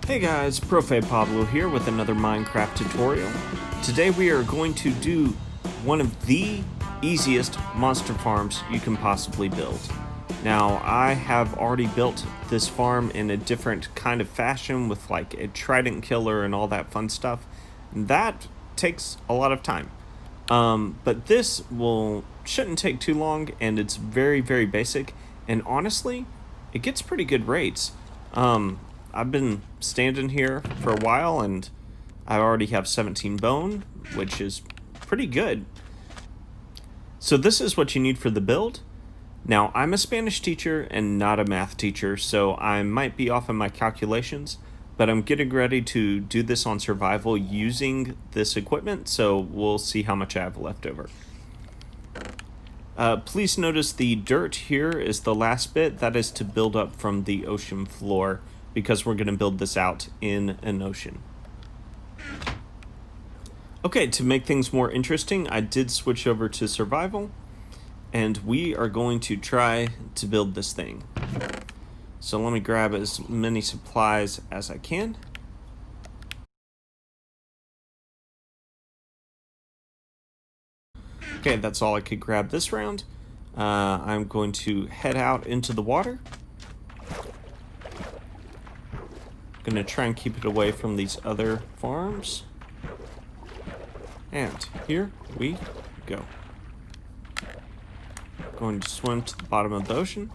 Hey guys, ProfePablo here with another Minecraft tutorial. Today we are going to do one of the easiest monster farms you can possibly build. Now, I have already built this farm in a different kind of fashion with like a trident killer and all that fun stuff. That takes a lot of time. But this shouldn't take too long, and it's very, very basic, and honestly, it gets pretty good rates. I've been standing here for a while, and I already have 17 bone, which is pretty good. So this is what you need for the build. Now, I'm a Spanish teacher and not a math teacher, so I might be off in my calculations, but I'm getting ready to do this on survival using this equipment, so we'll see how much I have left over. Please notice the dirt here is the last bit. That is to build up from the ocean floor, because we're going to build this out in an ocean. Okay, to make things more interesting, I did switch over to survival, and we are going to try to build this thing. So let me grab as many supplies as I can. Okay, that's all I could grab this round. I'm going to head out into the water. Gonna try and keep it away from these other farms. And here we go. Going to swim to the bottom of the ocean.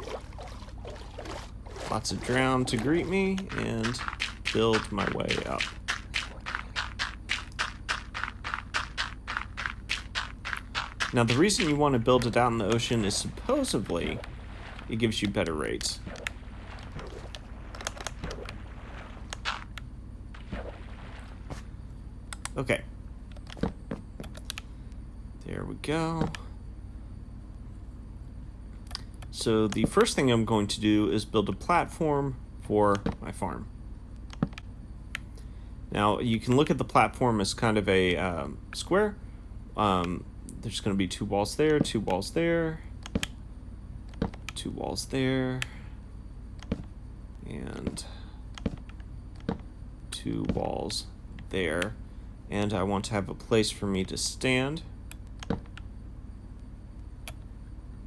Lots of drown to greet me and build my way up. Now the reason you want to build it out in the ocean is supposedly it gives you better rates. Okay. There we go. So the first thing I'm going to do is build a platform for my farm. Now you can look at the platform as kind of a square. There's going to be 2 walls there, 2 walls there, 2 walls there, and 2 walls there. And I want to have a place for me to stand.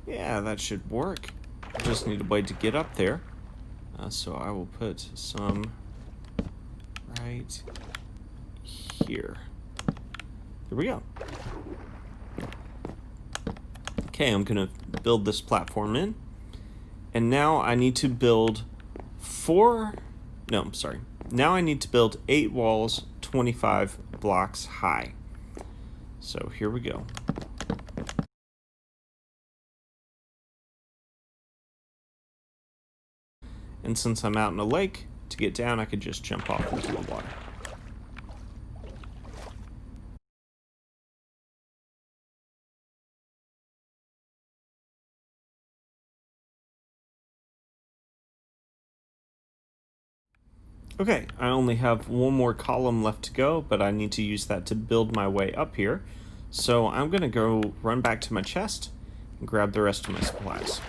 Yeah, that should work. I just need a way to get up there. So I will put some right here. There we go. Okay, I'm gonna build this platform in. And now I need to build Now I need to build 8 walls, 25 blocks high. So here we go. And since I'm out in a lake, to get down I could just jump off into the water. Okay, I only have 1 more column left to go, but I need to use that to build my way up here. So I'm gonna go run back to my chest and grab the rest of my supplies.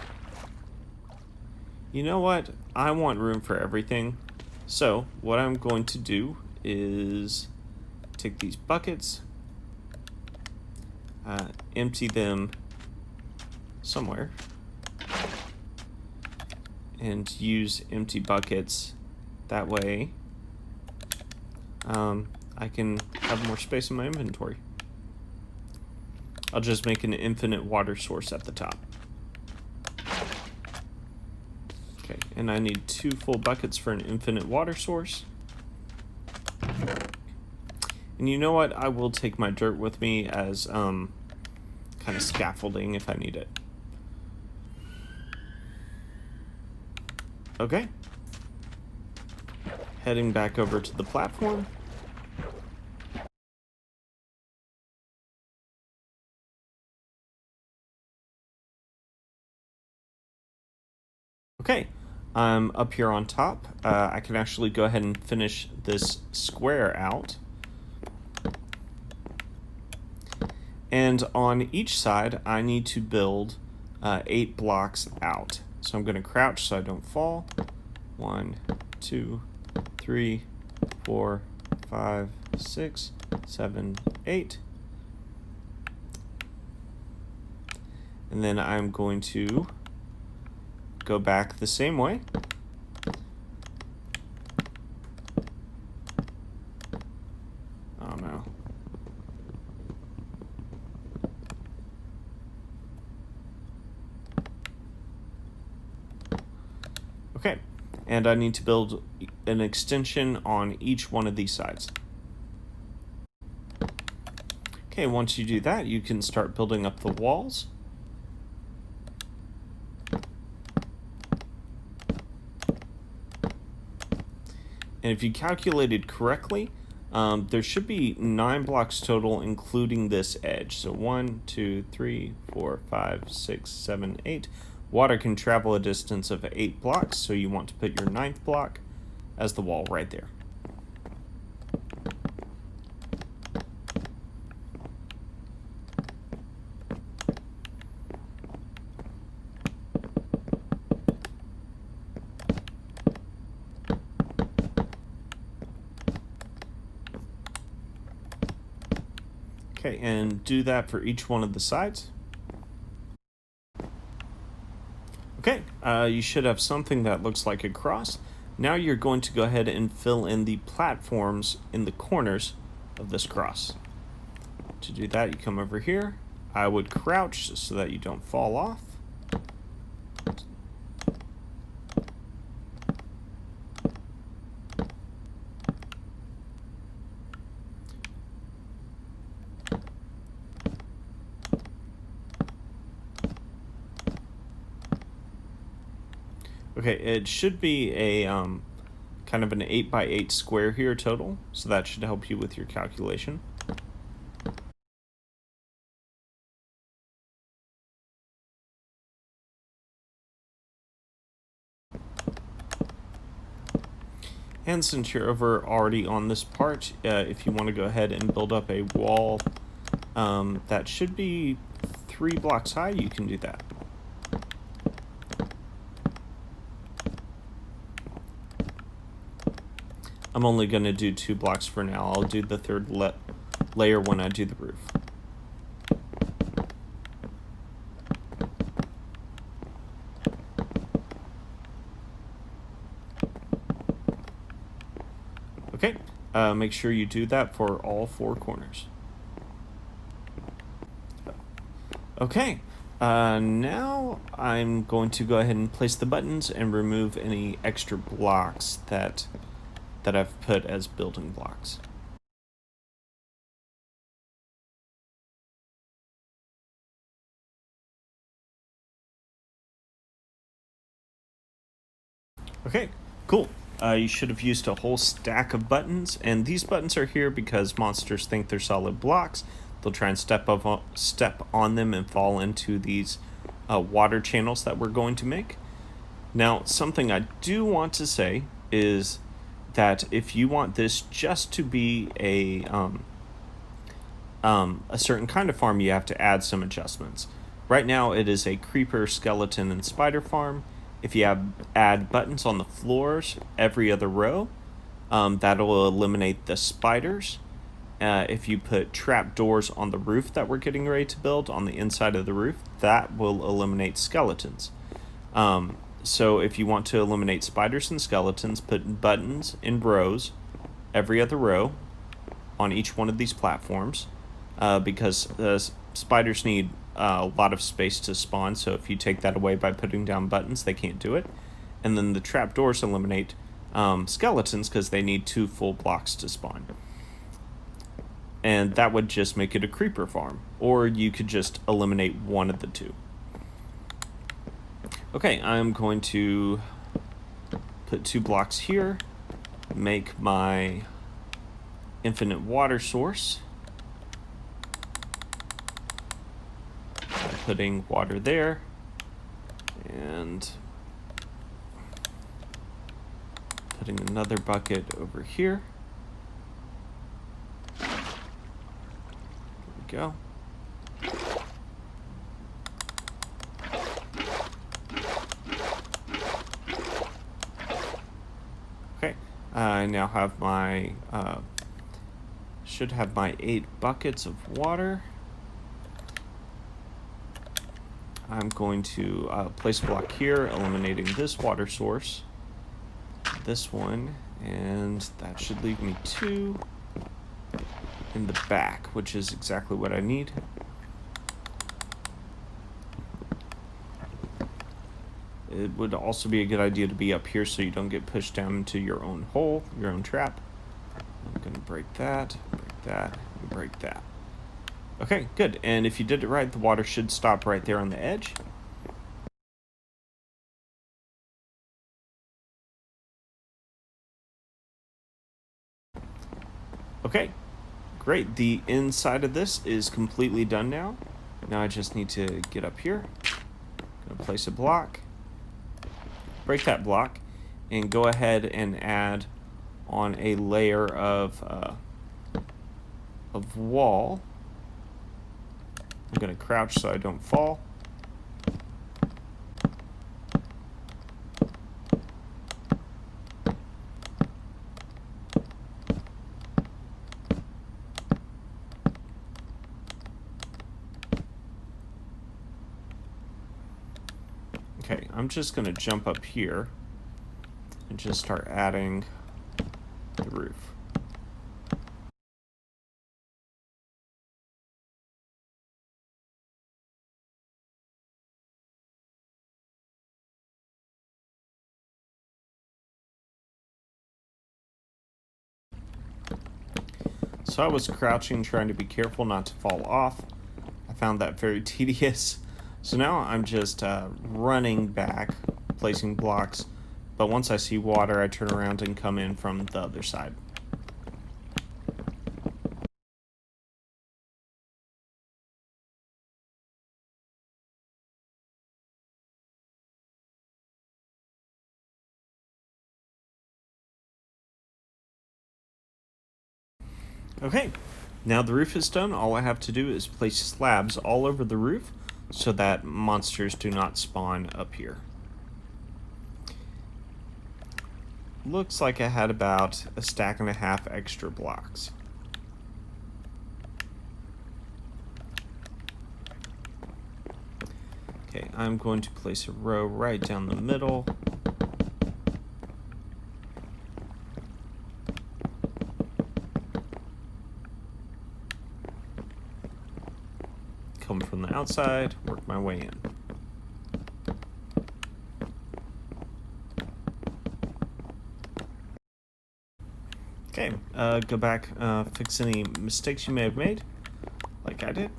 You know what? I want room for everything. So what I'm going to do is take these buckets, empty them somewhere, and use empty buckets. That way, I can have more space in my inventory. I'll just make an infinite water source at the top. Okay, and I need 2 full buckets for an infinite water source. And you know what? I will take my dirt with me as kind of scaffolding if I need it. Okay. Heading back over to the platform. Okay, I'm up here on top. I can actually go ahead and finish this square out. And on each side, I need to build 8 blocks out. So I'm going to crouch so I don't fall. 1, 2, 3, 4, 5, 6, 7, 8. And then I'm going to go back the same way. Oh no. Okay, and I need to build an extension on each one of these sides. Okay, once you do that, you can start building up the walls. And if you calculated correctly, there should be 9 blocks total, including this edge. So 1, 2, 3, 4, 5, 6, 7, 8. Water can travel a distance of 8 blocks, so you want to put your 9th block as the wall right there. Okay, and do that for each one of the sides. Okay, you should have something that looks like a cross. Now you're going to go ahead and fill in the platforms in the corners of this cross. To do that, you come over here. I would crouch so that you don't fall off. Okay, it should be a kind of an 8x8 square here total, so that should help you with your calculation. And since you're already on this part, if you want to go ahead and build up a wall that should be 3 blocks high, you can do that. I'm only going to do 2 blocks for now. I'll do the third layer when I do the roof. Okay, make sure you do that for all 4 corners. Okay, now I'm going to go ahead and place the buttons and remove any extra blocks that I've put as building blocks. Okay, cool. You should have used a whole stack of buttons, and these buttons are here because monsters think they're solid blocks. They'll try and step on them and fall into these water channels that we're going to make. Now, something I do want to say is that if you want this just to be a certain kind of farm, you have to add some adjustments. Right now, it is a creeper, skeleton, and spider farm. If you add buttons on the floors every other row, that'll eliminate the spiders. If you put trap doors on the roof that we're getting ready to build, on the inside of the roof, that will eliminate skeletons. So if you want to eliminate spiders and skeletons, put buttons in rows, every other row, on each one of these platforms, because spiders need a lot of space to spawn, so if you take that away by putting down buttons, they can't do it. And then the trapdoors eliminate skeletons because they need 2 full blocks to spawn. And that would just make it a creeper farm, or you could just eliminate one of the 2. Okay, I'm going to put 2 blocks here, make my infinite water source. Putting water there, and putting another bucket over here. There we go. Okay, I now have my, should have my 8 buckets of water. I'm going to place a block here, eliminating this water source. This one, and that should leave me 2 in the back, which is exactly what I need. It would also be a good idea to be up here so you don't get pushed down into your own hole, your own trap. I'm going to break that, and break that. Okay, good. And if you did it right, the water should stop right there on the edge. Okay, great. The inside of this is completely done now. Now I just need to get up here. Gonna place a block. Break that block. And go ahead and add on a layer of wall. I'm gonna crouch so I don't fall. Okay, I'm just gonna jump up here and just start adding the roof. So I was crouching, trying to be careful not to fall off. I found that very tedious. So now I'm just running back, placing blocks. But once I see water, I turn around and come in from the other side. Okay, now the roof is done. All I have to do is place slabs all over the roof so that monsters do not spawn up here. Looks like I had about 1.5 stacks extra blocks. Okay, I'm going to place a row right down the middle. Come from the outside, work my way in. Okay, go back, fix any mistakes you may have made, like I did.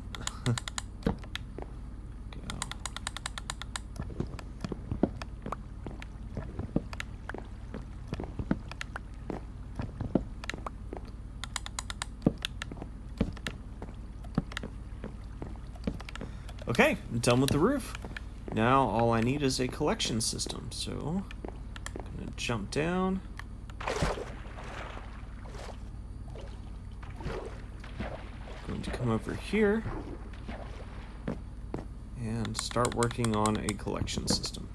Okay, I'm done with the roof. Now all I need is a collection system. So I'm gonna jump down. Going to come over here and start working on a collection system.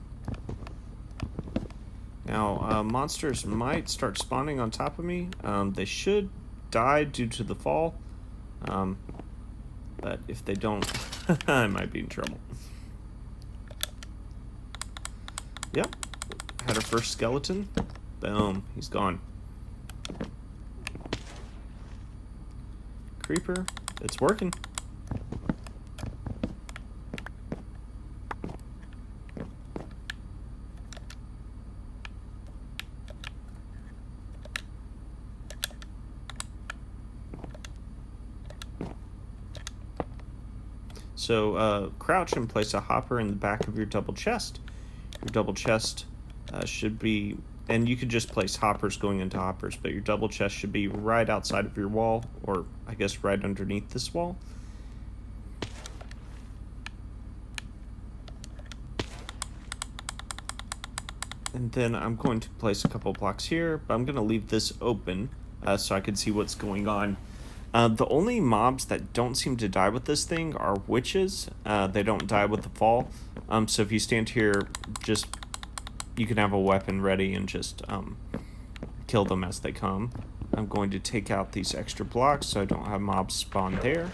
Now, monsters might start spawning on top of me. They should die due to the fall. But if they don't, I might be in trouble. Yep, had our first skeleton. Boom, he's gone. Creeper, it's working. So crouch and place a hopper in the back of your double chest. Your double chest should be, and you could just place hoppers going into hoppers, but your double chest should be right outside of your wall, or I guess right underneath this wall. And then I'm going to place a couple blocks here, but I'm going to leave this open so I can see what's going on. The only mobs that don't seem to die with this thing are witches. They don't die with the fall. So if you stand here, just you can have a weapon ready and just kill them as they come. I'm going to take out these extra blocks so I don't have mobs spawn there.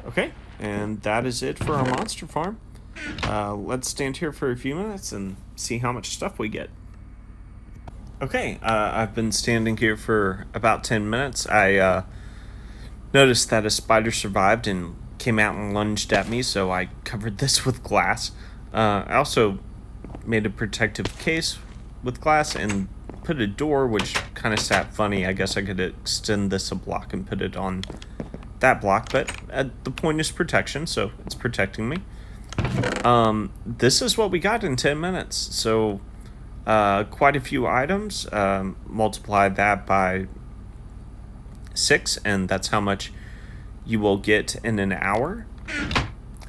Okay, and that is it for our monster farm. Let's stand here for a few minutes and see how much stuff we get. Okay, I've been standing here for about 10 minutes. I noticed that a spider survived and came out and lunged at me, so I covered this with glass. I also made a protective case with glass and put a door, which kind of sat funny. I guess I could extend this a block and put it on that block, but the point is protection, so it's protecting me. This is what we got in 10 minutes, so quite a few items. Multiply that by 6, and that's how much you will get in an hour.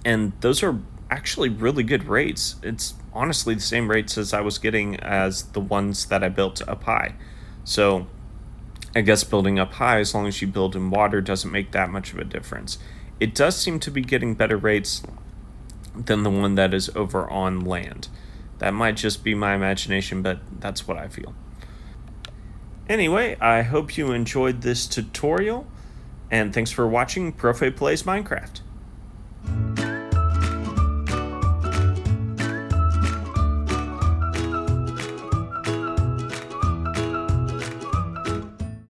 And those are actually really good rates. It's honestly the same rates as I was getting as the ones that I built up high. So I guess building up high, as long as you build in water, doesn't make that much of a difference. It does seem to be getting better rates than the one that is over on land. That might just be my imagination, but that's what I feel. Anyway, I hope you enjoyed this tutorial, and thanks for watching ProfePlaysMinecraft.